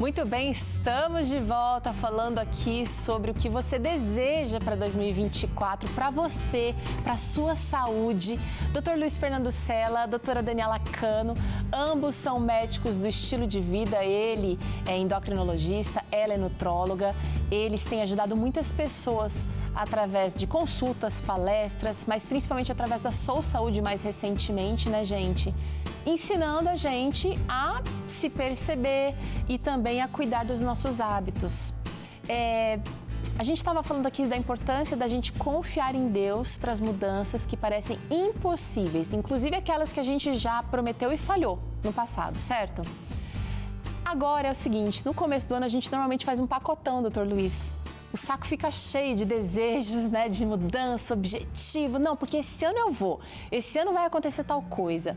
Muito bem, estamos de volta falando aqui sobre o que você deseja para 2024, para você, para a sua saúde. Dr. Luiz Fernando Sela, doutora Daniela Cano, ambos são médicos do estilo de vida. Ele é endocrinologista, ela é nutróloga. Eles têm ajudado muitas pessoas através de consultas, palestras, mas principalmente através da Sou Saúde mais recentemente, né, gente? Ensinando a gente a se perceber e também a cuidar dos nossos hábitos. A gente estava falando aqui da importância da gente confiar em Deus para as mudanças que parecem impossíveis, inclusive aquelas que a gente já prometeu e falhou no passado, certo? Agora é o seguinte, no começo do ano a gente normalmente faz um pacotão, doutor Luiz. O saco fica cheio de desejos, né, de mudança, objetivo. Não, porque esse ano eu vou, esse ano vai acontecer tal coisa.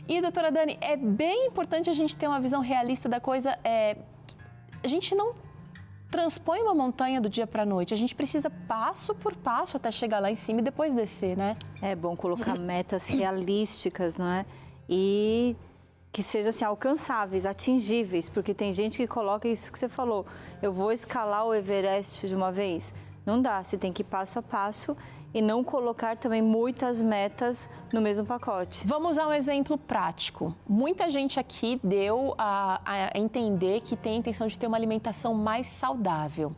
E, doutora Dani, é bem importante a gente ter uma visão realista da coisa. A gente não transpõe uma montanha do dia para a noite, a gente precisa passo por passo até chegar lá em cima e depois descer, né? É bom colocar metas realísticas, não é? E que sejam assim, alcançáveis, atingíveis, porque tem gente que coloca isso que você falou, eu vou escalar o Everest de uma vez. Não dá, você tem que ir passo a passo e não colocar também muitas metas no mesmo pacote. Vamos usar um exemplo prático. Muita gente aqui deu a entender que tem a intenção de ter uma alimentação mais saudável.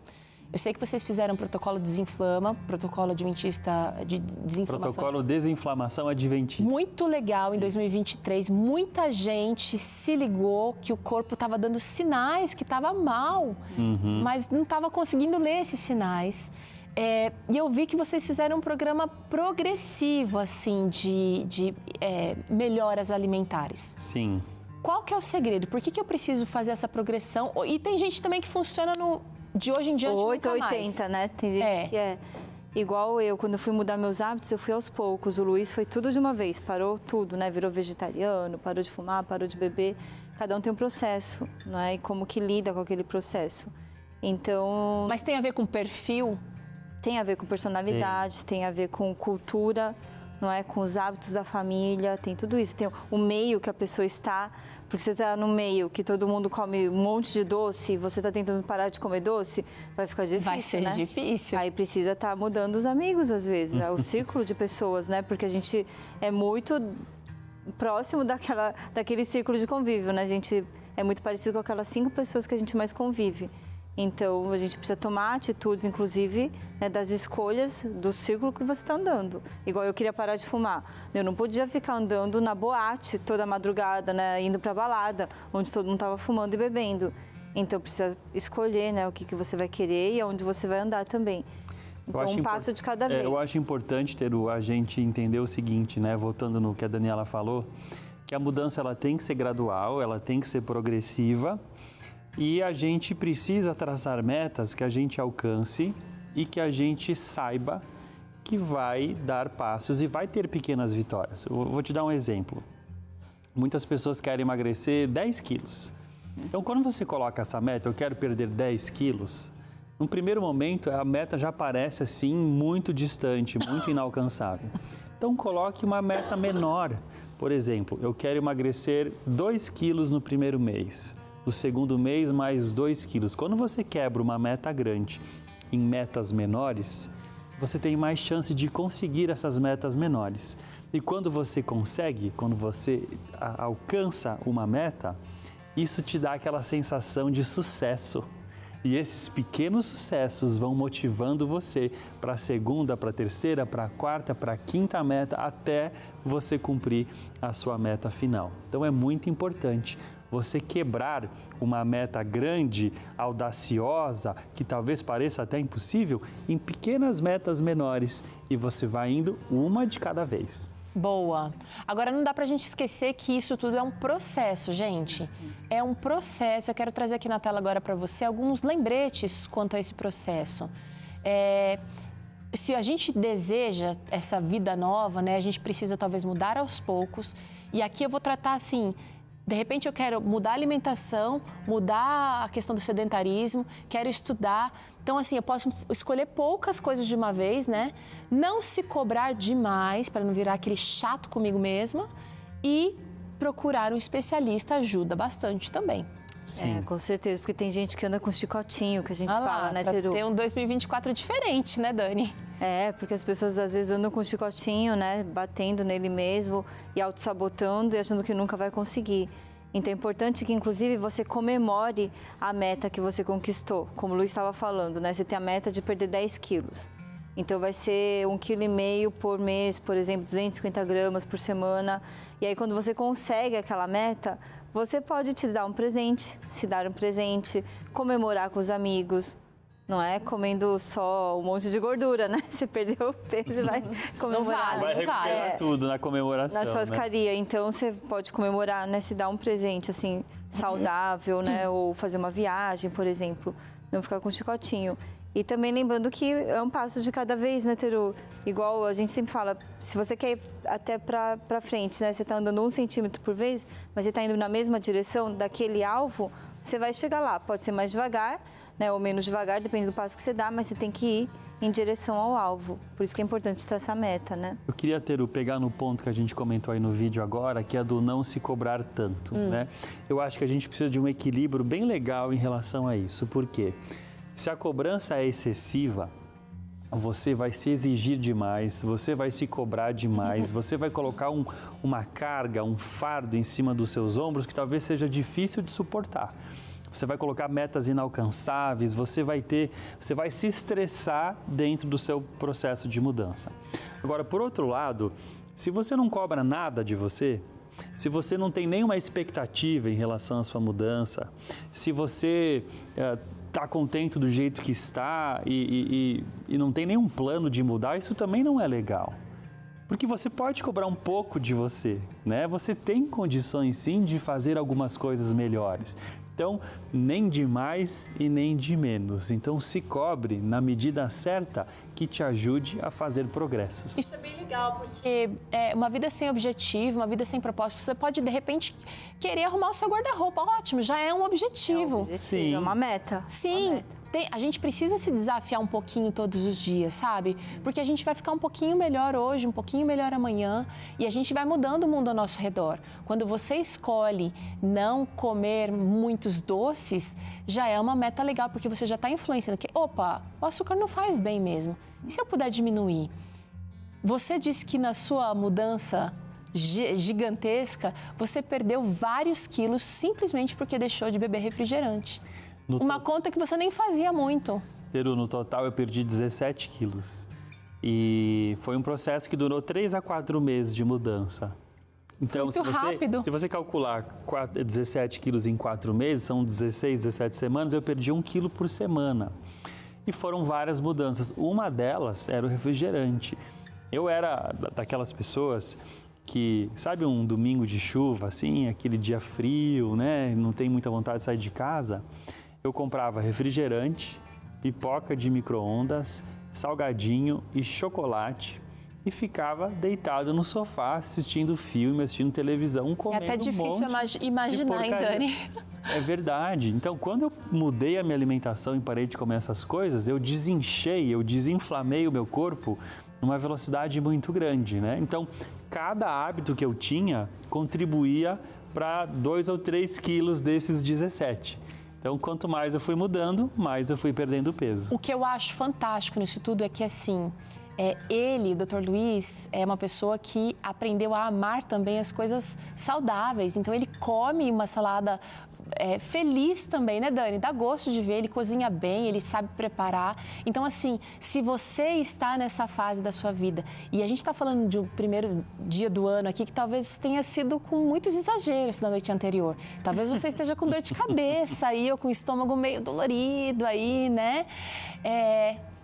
Eu sei que vocês fizeram protocolo Desinflama, protocolo adventista de desinflamação. Protocolo Desinflamação Adventista. Muito legal em 2023. Muita gente se ligou que o corpo estava dando sinais que estava mal, mas não estava conseguindo ler esses sinais. E eu vi que vocês fizeram um programa progressivo, assim, de melhoras alimentares. Sim. Qual que é o segredo? Por que eu preciso fazer essa progressão? E tem gente também que funciona de hoje em diante nunca mais. 880, né? Tem gente que é igual eu. Quando eu fui mudar meus hábitos, eu fui aos poucos. O Luiz foi tudo de uma vez, parou tudo, né? Virou vegetariano, parou de fumar, parou de beber. Cada um tem um processo, não é? E como que lida com aquele processo. Então... Mas tem a ver com perfil? Tem a ver com personalidade, tem a ver com cultura, não é? Com os hábitos da família, tem tudo isso. Tem o meio que a pessoa está, porque você está no meio que todo mundo come um monte de doce e você está tentando parar de comer doce, vai ficar difícil, vai ser, né? Difícil. Aí precisa estar mudando os amigos, às vezes, né? O círculo de pessoas, né? Porque a gente é muito próximo daquele círculo de convívio, né? A gente é muito parecido com aquelas 5 pessoas que a gente mais convive. Então, a gente precisa tomar atitudes, inclusive, né, das escolhas do círculo que você está andando. Igual eu queria parar de fumar. Eu não podia ficar andando na boate toda madrugada, né, indo para balada, onde todo mundo estava fumando e bebendo. Então, precisa escolher, né, o que você vai querer e aonde você vai andar também. Então, um passo de cada vez. Eu acho importante, Teru, a gente entender o seguinte, né, voltando no que a Daniela falou, que a mudança ela tem que ser gradual, ela tem que ser progressiva. E a gente precisa traçar metas que a gente alcance e que a gente saiba que vai dar passos e vai ter pequenas vitórias. Eu vou te dar um exemplo. Muitas pessoas querem emagrecer 10 quilos. Então, quando você coloca essa meta, eu quero perder 10 quilos, no primeiro momento, a meta já parece assim muito distante, muito inalcançável. Então, coloque uma meta menor. Por exemplo, eu quero emagrecer 2 quilos no primeiro mês. No segundo mês, mais 2 quilos. Quando você quebra uma meta grande em metas menores, você tem mais chance de conseguir essas metas menores. E quando você consegue, quando você alcança uma meta, isso te dá aquela sensação de sucesso. E esses pequenos sucessos vão motivando você para a segunda, para a terceira, para a quarta, para a quinta meta, até você cumprir a sua meta final. Então é muito importante você quebrar uma meta grande, audaciosa, que talvez pareça até impossível, em pequenas metas menores e você vai indo uma de cada vez. Boa. Agora, não dá pra gente esquecer que isso tudo é um processo, gente. É um processo. Eu quero trazer aqui na tela agora para você alguns lembretes quanto a esse processo. Se a gente deseja essa vida nova, né, a gente precisa talvez mudar aos poucos. E aqui eu vou tratar assim... De repente eu quero mudar a alimentação, mudar a questão do sedentarismo, quero estudar. Então, assim, eu posso escolher poucas coisas de uma vez, né? Não se cobrar demais para não virar aquele chato comigo mesma e procurar um especialista ajuda bastante também. Sim. Com certeza, porque tem gente que anda com chicotinho, que a gente fala, né, pra Teru? ter um 2024 diferente, né, Dani? Porque as pessoas às vezes andam com chicotinho, né, batendo nele mesmo e auto-sabotando e achando que nunca vai conseguir. Então é importante que, inclusive, você comemore a meta que você conquistou. Como o Luiz estava falando, né, você tem a meta de perder 10 quilos. Então vai ser 1,5 kg por mês, por exemplo, 250 gramas por semana. E aí quando você consegue aquela meta, você pode te dar um presente, se dar um presente, comemorar com os amigos. Não é comendo só um monte de gordura, né? Você perdeu o peso e vai comemorar. Não Vai recuperar tudo na comemoração, Na churrascaria. né? Então, você pode comemorar, né? Se dar um presente, assim, saudável, né? Ou fazer uma viagem, por exemplo. Não ficar com chicotinho. E também lembrando que é um passo de cada vez, né, Teru? Igual a gente sempre fala, se você quer ir até pra frente, né? Você tá andando 1 centímetro por vez, mas você tá indo na mesma direção daquele alvo, você vai chegar lá. Pode ser mais devagar, né, ou menos devagar, depende do passo que você dá, mas você tem que ir em direção ao alvo. Por isso que é importante traçar a meta, né? Eu queria, Teru, pegar no ponto que a gente comentou aí no vídeo agora, que é do não se cobrar tanto, né? Eu acho que a gente precisa de um equilíbrio bem legal em relação a isso. Por quê? Se a cobrança é excessiva, você vai se exigir demais, você vai se cobrar demais, você vai colocar uma carga, um fardo em cima dos seus ombros que talvez seja difícil de suportar. Você vai colocar metas inalcançáveis, você vai se estressar dentro do seu processo de mudança. Agora, por outro lado, se você não cobra nada de você, se você não tem nenhuma expectativa em relação à sua mudança, se você está contente do jeito que está e não tem nenhum plano de mudar, isso também não é legal. Porque você pode cobrar um pouco de você, né? Você tem condições sim de fazer algumas coisas melhores. Então, nem de mais e nem de menos. Então, se cobre na medida certa que te ajude a fazer progressos. Isso é bem legal, porque uma vida sem objetivo, uma vida sem propósito, você pode, de repente, querer arrumar o seu guarda-roupa. Ótimo, já é um objetivo. Sim. É uma meta. Sim. Uma meta. A gente precisa se desafiar um pouquinho todos os dias, sabe? Porque a gente vai ficar um pouquinho melhor hoje, um pouquinho melhor amanhã e a gente vai mudando o mundo ao nosso redor. Quando você escolhe não comer muitos doces, já é uma meta legal, porque você já está influenciando que, opa, o açúcar não faz bem mesmo. E se eu puder diminuir? Você disse que na sua mudança gigantesca, você perdeu vários quilos simplesmente porque deixou de beber refrigerante. Uma conta que você nem fazia muito. Teru, no total eu perdi 17 quilos. E foi um processo que durou 3 a 4 meses de mudança. Então, Muito rápido. Se você calcular 17 quilos em 4 meses, são 16, 17 semanas, eu perdi 1 quilo por semana. E foram várias mudanças. Uma delas era o refrigerante. Eu era daquelas pessoas que, sabe, um domingo de chuva, assim, aquele dia frio, né? Não tem muita vontade de sair de casa. Eu comprava refrigerante, pipoca de micro-ondas, salgadinho e chocolate e ficava deitado no sofá assistindo filme, assistindo televisão, comendo É até difícil imaginar, hein, Dani? É verdade. Então, quando eu mudei a minha alimentação e parei de comer essas coisas, eu desinflamei o meu corpo numa velocidade muito grande, né? Então, cada hábito que eu tinha contribuía para 2 ou 3 quilos desses 17. Então, quanto mais eu fui mudando, mais eu fui perdendo peso. O que eu acho fantástico nisso tudo é que, assim, ele, o Dr. Luiz, é uma pessoa que aprendeu a amar também as coisas saudáveis. Então, ele come uma salada feliz também, né, Dani? Dá gosto de ver, ele cozinha bem, ele sabe preparar. Então, assim, se você está nessa fase da sua vida, e a gente está falando de um primeiro dia do ano aqui, que talvez tenha sido com muitos exageros na noite anterior. Talvez você esteja com dor de cabeça aí, ou com o estômago meio dolorido aí, né?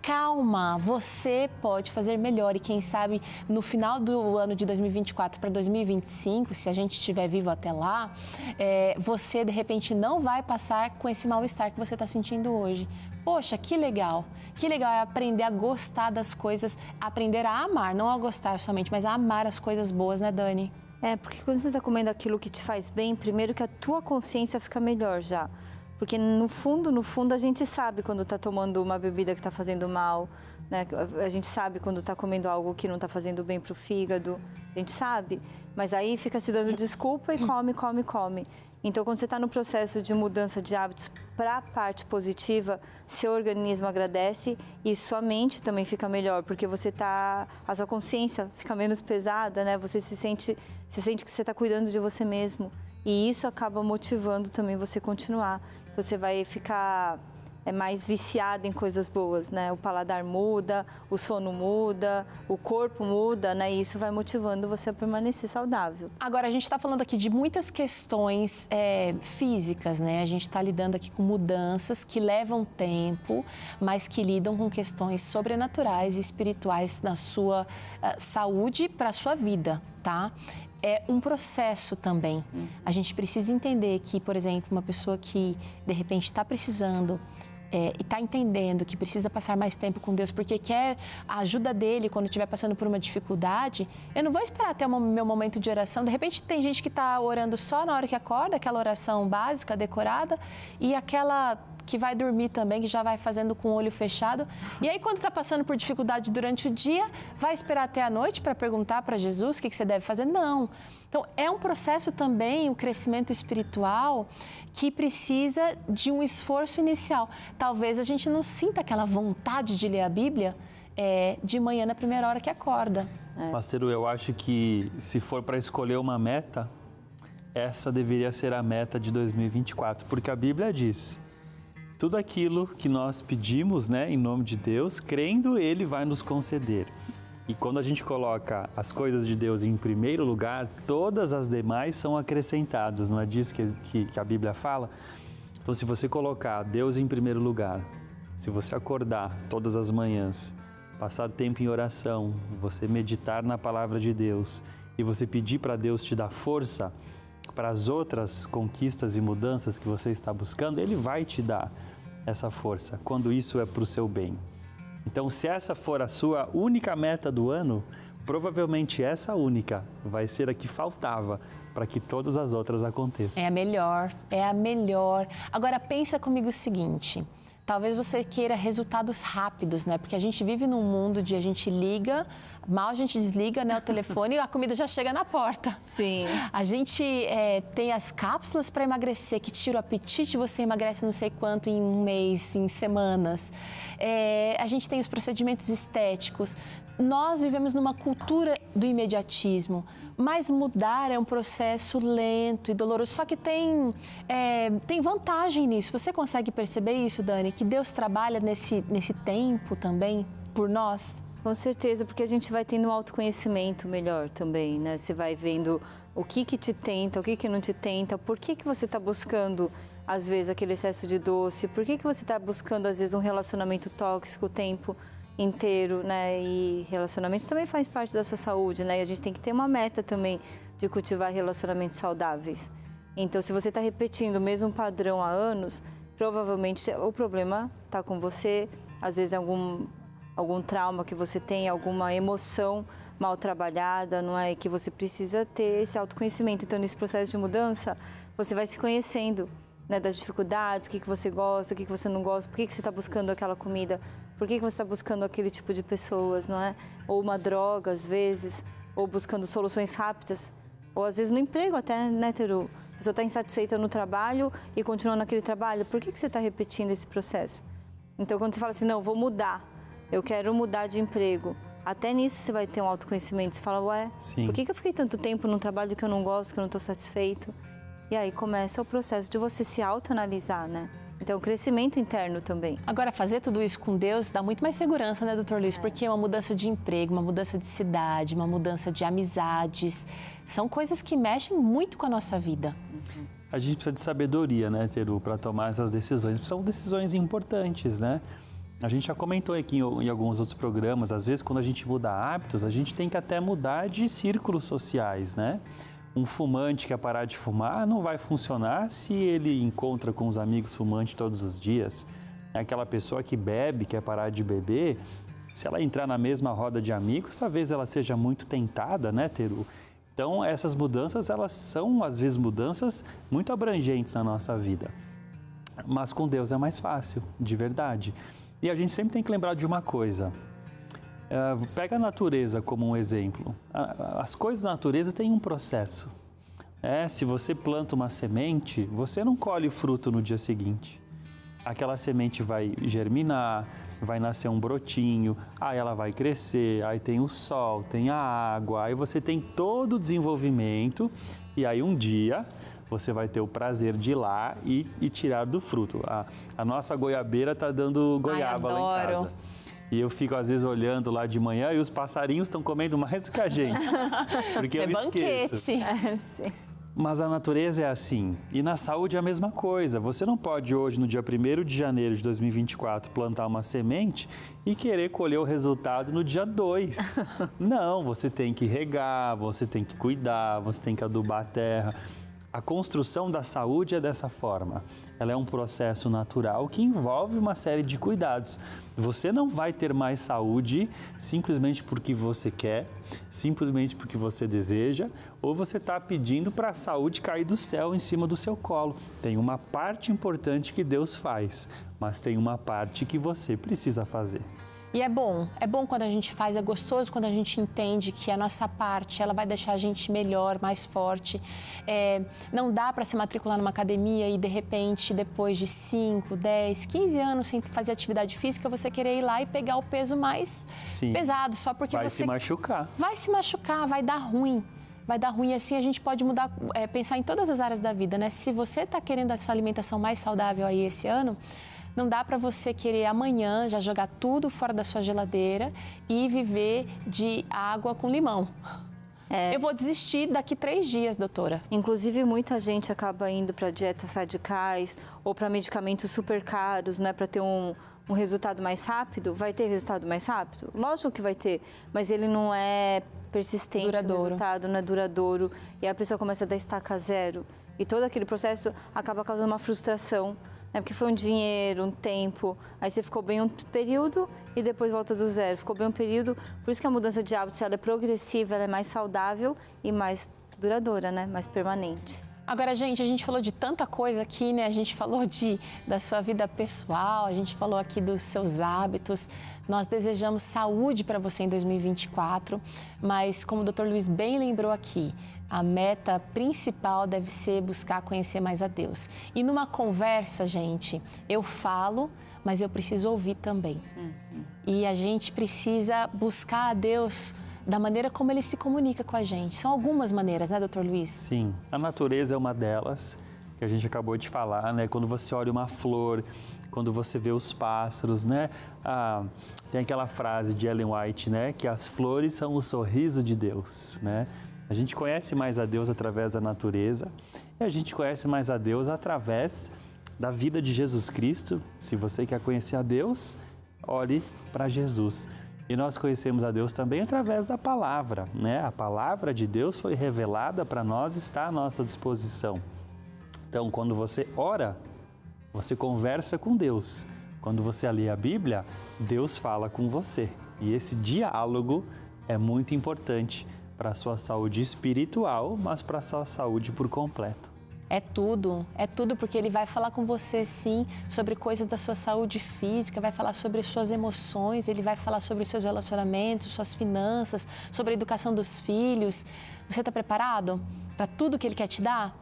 Calma, você pode fazer melhor e quem sabe no final do ano de 2024 para 2025, se a gente estiver vivo até lá, você de repente não vai passar com esse mal-estar que você está sentindo hoje. Poxa, que legal é aprender a gostar das coisas, aprender a amar, não a gostar somente, mas a amar as coisas boas, né, Dani? Porque quando você está comendo aquilo que te faz bem, primeiro que a tua consciência fica melhor já. Porque no fundo, a gente sabe quando está tomando uma bebida que está fazendo mal, né? A gente sabe quando está comendo algo que não está fazendo bem para o fígado, a gente sabe. Mas aí fica se dando desculpa e come. Então, quando você está no processo de mudança de hábitos para a parte positiva, seu organismo agradece e sua mente também fica melhor, porque a sua consciência fica menos pesada, né? Você se sente que você está cuidando de você mesmo. E isso acaba motivando também você continuar. Então, você vai ficar mais viciado em coisas boas, né? O paladar muda, o sono muda, o corpo muda, né? E isso vai motivando você a permanecer saudável. Agora, a gente está falando aqui de muitas questões físicas, né? A gente está lidando aqui com mudanças que levam tempo, mas que lidam com questões sobrenaturais e espirituais na sua saúde para a sua vida, tá? É um processo também. A gente precisa entender que, por exemplo, uma pessoa que, de repente, está precisando e está entendendo que precisa passar mais tempo com Deus porque quer a ajuda dele quando estiver passando por uma dificuldade, eu não vou esperar até o meu momento de oração. De repente, tem gente que está orando só na hora que acorda, aquela oração básica, decorada, e aquela que vai dormir também, que já vai fazendo com o olho fechado. E aí, quando está passando por dificuldade durante o dia, vai esperar até a noite para perguntar para Jesus o que você deve fazer? Não. Então, é um processo também, o crescimento espiritual, que precisa de um esforço inicial. Talvez a gente não sinta aquela vontade de ler a Bíblia de manhã na primeira hora que acorda. Pasteiro, eu acho que se for para escolher uma meta, essa deveria ser a meta de 2024, porque a Bíblia diz: tudo aquilo que nós pedimos, né, em nome de Deus, crendo, Ele vai nos conceder. E quando a gente coloca as coisas de Deus em primeiro lugar, todas as demais são acrescentadas, não é disso que a Bíblia fala? Então, se você colocar Deus em primeiro lugar, se você acordar todas as manhãs, passar tempo em oração, você meditar na palavra de Deus e você pedir para Deus te dar força para as outras conquistas e mudanças que você está buscando, Ele vai te dar essa força, quando isso é para o seu bem. Então, se essa for a sua única meta do ano, provavelmente essa única vai ser a que faltava para que todas as outras aconteçam. É a melhor. Agora, pensa comigo o seguinte: talvez você queira resultados rápidos, né? Porque a gente vive num mundo de a gente liga, mal a gente desliga, né, o telefone e a comida já chega na porta. Sim. A gente tem as cápsulas para emagrecer, que tira o apetite, você emagrece não sei quanto em um mês, em semanas. A gente tem os procedimentos estéticos. Nós vivemos numa cultura do imediatismo, mas mudar é um processo lento e doloroso. Só que tem vantagem nisso. Você consegue perceber isso, Dani? Que Deus trabalha nesse tempo também por nós? Com certeza, porque a gente vai tendo um autoconhecimento melhor também, né? Você vai vendo o que te tenta, o que não te tenta, por que você está buscando, às vezes, aquele excesso de doce, por que você está buscando, às vezes, um relacionamento tóxico o tempo inteiro, né? E relacionamentos também faz parte da sua saúde, né? E a gente tem que ter uma meta também de cultivar relacionamentos saudáveis. Então, se você está repetindo o mesmo padrão há anos, provavelmente o problema está com você, às vezes algum trauma que você tem, alguma emoção mal trabalhada, não é? Que você precisa ter esse autoconhecimento. Então, nesse processo de mudança, você vai se conhecendo, né? Das dificuldades, o que você gosta, o que você não gosta, por que você está buscando aquela comida, por que você está buscando aquele tipo de pessoas, não é? Ou uma droga, às vezes, ou buscando soluções rápidas, ou às vezes no emprego até, né, Teru? A pessoa está insatisfeita no trabalho e continua naquele trabalho, por que você está repetindo esse processo? Então, quando você fala assim, não, vou mudar, eu quero mudar de emprego. Até nisso você vai ter um autoconhecimento. Você fala, ué, Sim. Por que eu fiquei tanto tempo num trabalho que eu não gosto, que eu não estou satisfeito? E aí começa o processo de você se autoanalisar, né? Então, crescimento interno também. Agora, fazer tudo isso com Deus dá muito mais segurança, né, doutor Luiz? Porque é uma mudança de emprego, uma mudança de cidade, uma mudança de amizades. São coisas que mexem muito com a nossa vida. A gente precisa de sabedoria, né, Teru, para tomar essas decisões. São decisões importantes, né? A gente já comentou aqui em alguns outros programas, às vezes quando a gente muda hábitos, a gente tem que até mudar de círculos sociais, né? Um fumante que quer parar de fumar não vai funcionar se ele encontra com os amigos fumantes todos os dias. Aquela pessoa que bebe, quer parar de beber, se ela entrar na mesma roda de amigos, talvez ela seja muito tentada, né, Teru? Então, essas mudanças, elas são, às vezes, mudanças muito abrangentes na nossa vida. Mas com Deus é mais fácil, de verdade. E a gente sempre tem que lembrar de uma coisa. Pega a natureza como um exemplo. As coisas da natureza têm um processo. Se você planta uma semente, você não colhe fruto no dia seguinte. Aquela semente vai germinar, vai nascer um brotinho, aí ela vai crescer, aí tem o sol, tem a água, aí você tem todo o desenvolvimento e aí um dia você vai ter o prazer de ir lá e tirar do fruto. A nossa goiabeira está dando goiaba lá em casa. E eu fico às vezes olhando lá de manhã e os passarinhos estão comendo mais do que a gente. Porque eu banquete. Esqueço. Sim. Mas a natureza é assim. E na saúde é a mesma coisa. Você não pode hoje, no dia 1º de janeiro de 2024, plantar uma semente e querer colher o resultado no dia 2. Não, você tem que regar, você tem que cuidar, você tem que adubar a terra. A construção da saúde é dessa forma. Ela é um processo natural que envolve uma série de cuidados. Você não vai ter mais saúde simplesmente porque você quer, simplesmente porque você deseja, ou você está pedindo para a saúde cair do céu em cima do seu colo. Tem uma parte importante que Deus faz, mas tem uma parte que você precisa fazer. E é bom quando a gente faz, é gostoso quando a gente entende que a nossa parte, ela vai deixar a gente melhor, mais forte. Não dá para se matricular numa academia e de repente, depois de 5, 10, 15 anos sem fazer atividade física, você querer ir lá e pegar o peso mais pesado, só porque vai você... se machucar. Vai se machucar, vai dar ruim. Vai dar ruim, assim a gente pode mudar, pensar em todas as áreas da vida, né? Se você está querendo essa alimentação mais saudável aí esse ano, não dá para você querer amanhã já jogar tudo fora da sua geladeira e viver de água com limão. Eu vou desistir daqui 3 dias, doutora. Inclusive, muita gente acaba indo para dietas radicais ou para medicamentos super caros, né, para ter um resultado mais rápido. Vai ter resultado mais rápido? Lógico que vai ter, mas ele não é persistente, duradouro. O resultado não é duradouro. E a pessoa começa a dar estaca zero. E todo aquele processo acaba causando uma frustração. Porque foi um dinheiro, um tempo, aí você ficou bem um período e depois volta do zero. Ficou bem um período, por isso que a mudança de hábito, se ela é progressiva, ela é mais saudável e mais duradoura, né? Mais permanente. Agora, gente, a gente falou de tanta coisa aqui, né? A gente falou da sua vida pessoal, a gente falou aqui dos seus hábitos. Nós desejamos saúde para você em 2024, mas como o Dr. Luiz bem lembrou aqui, a meta principal deve ser buscar conhecer mais a Deus. E numa conversa, gente, eu falo, mas eu preciso ouvir também. E a gente precisa buscar a Deus da maneira como Ele se comunica com a gente. São algumas maneiras, né, Dr. Luiz? Sim, a natureza é uma delas, que a gente acabou de falar, né? Quando você olha uma flor, quando você vê os pássaros, né? Tem aquela frase de Ellen White, né? Que as flores são o sorriso de Deus, né? A gente conhece mais a Deus através da natureza e a gente conhece mais a Deus através da vida de Jesus Cristo. Se você quer conhecer a Deus, olhe para Jesus. E nós conhecemos a Deus também através da palavra, né? A palavra de Deus foi revelada para nós, está à nossa disposição. Então, quando você ora, você conversa com Deus. Quando você lê a Bíblia, Deus fala com você. E esse diálogo é muito importante para a sua saúde espiritual, mas para a sua saúde por completo. É tudo porque Ele vai falar com você, sim, sobre coisas da sua saúde física, vai falar sobre suas emoções, Ele vai falar sobre os seus relacionamentos, suas finanças, sobre a educação dos filhos. Você está preparado para tudo que Ele quer te dar?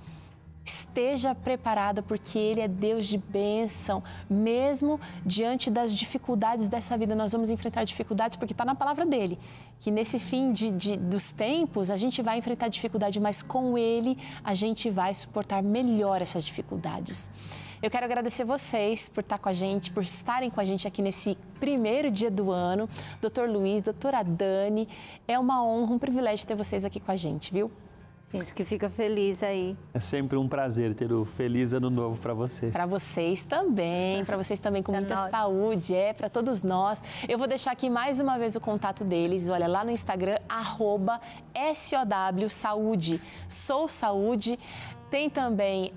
Esteja preparado, porque Ele é Deus de bênção. Mesmo diante das dificuldades dessa vida, nós vamos enfrentar dificuldades, porque está na palavra dEle, que nesse fim dos tempos a gente vai enfrentar dificuldade, mas com Ele a gente vai suportar melhor essas dificuldades. Eu quero agradecer vocês por estar com a gente, por estarem com a gente aqui nesse primeiro dia do ano. Dr. Luiz, doutora Dani, é uma honra, um privilégio ter vocês aqui com a gente, viu? Gente que fica feliz aí. É sempre um prazer ter o Feliz Ano Novo para você. Para vocês também com muita saúde, para todos nós. Eu vou deixar aqui mais uma vez o contato deles, olha, lá no Instagram, @SOWSaúde, Sou Saúde. Tem também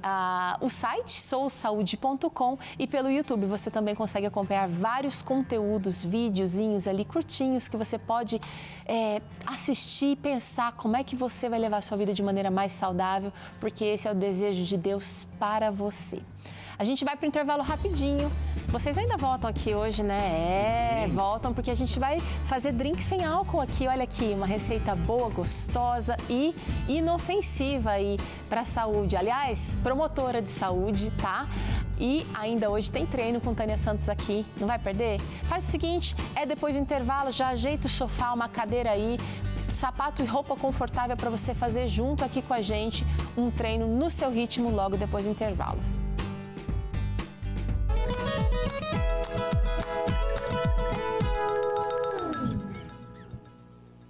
o site sousaude.com e pelo YouTube você também consegue acompanhar vários conteúdos, videozinhos ali curtinhos que você pode assistir e pensar como é que você vai levar a sua vida de maneira mais saudável, porque esse é o desejo de Deus para você. A gente vai para o intervalo rapidinho. Vocês ainda voltam aqui hoje, né? Sim. Voltam porque a gente vai fazer drink sem álcool aqui. Olha aqui, uma receita boa, gostosa e inofensiva aí para a saúde. Aliás, promotora de saúde, tá? E ainda hoje tem treino com Tânia Santos aqui. Não vai perder? Faz o seguinte, depois do intervalo, já ajeita o sofá, uma cadeira aí, sapato e roupa confortável para você fazer junto aqui com a gente um treino no seu ritmo logo depois do intervalo.